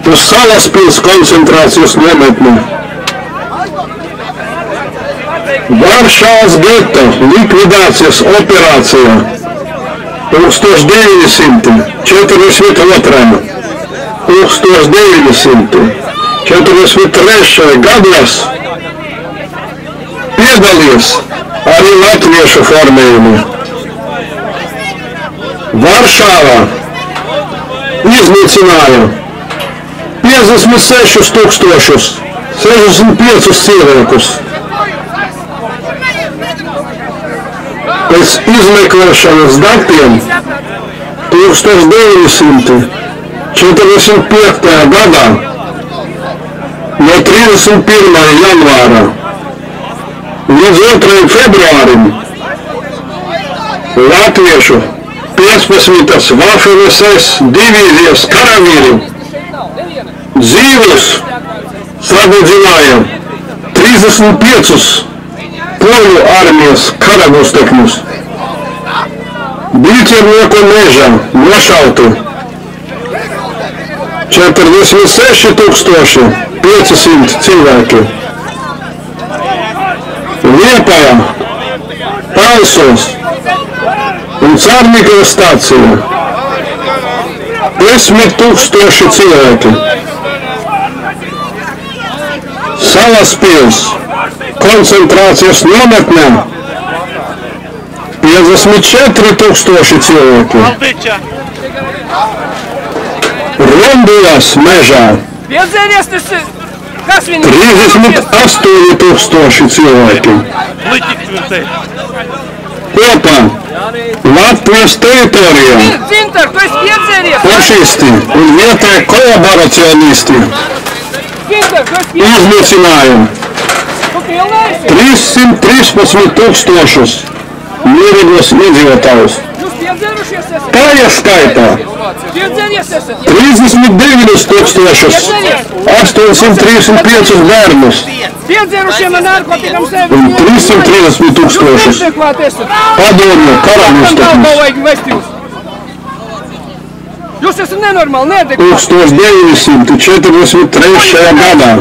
uz Salaspils koncentrācijas nometni. Varšavas geta likvidācijas operācija 1942. gados piedalījās arī latviešu formējumi. Varšava iznīcināja 56,065 cilvēkus. Pēc izmeklēšanas datiem 1945. gadā no 31. janvāra līdz 2. februārim latviešu 15. Waffen-SS divīzijas karavīri dzīvus sadedzināja 35 poļu armijas karagustekņus. Biļķernieku mežā nošauti 46,500 cilvēki. Liepājā, Palsos un Cārnīgava stācija 10,000 cilvēki. Salaspils koncentrācijas nometnē 54,000 cilvēku. Rombulas mežā 38,000 cilvēki. Kopā Latvijas teritorijā fašisti un vietēji kolaboracionisti iznīcināja 313,000 mierīgos iedzīvotājus. Tajā skaitā 39,835 bērnus un 330,000 padomju karagustekņus. 1943. gadā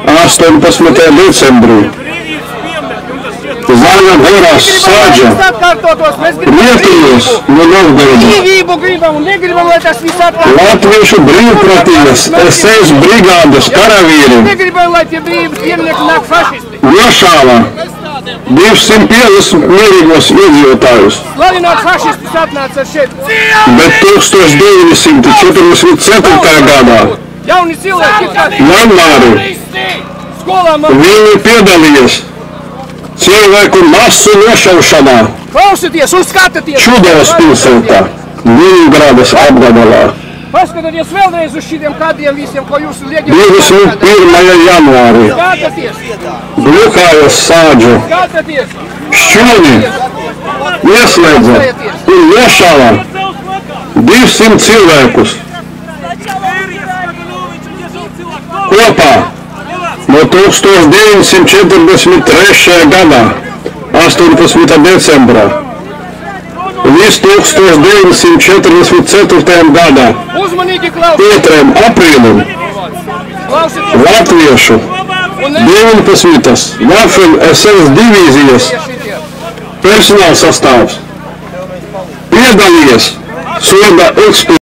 18. decembrī Zana Goras Sādža rietījos no Novgoroda. Latviešu brīvprātīgas SS brigādes karavīri nošāva 250 mierīgos iedzīvotājus. Bet 1944. gadā janvārī viņi piedalījās cilvēku masu nošaušanā Čudovas pilsētā, Ļeņingradas apgabalā. 21. janvārī Gluhājas Sādžu šķūni ieslēdza un nošāva 200 cilvēkus. Kopā no 1943. gadā 18. decembrā līdz 1944. gadā 5. aprīlim latviešu 19. Waffen-SS divīzijas personāla sastāvs piedalījies soda ekspedīcijā.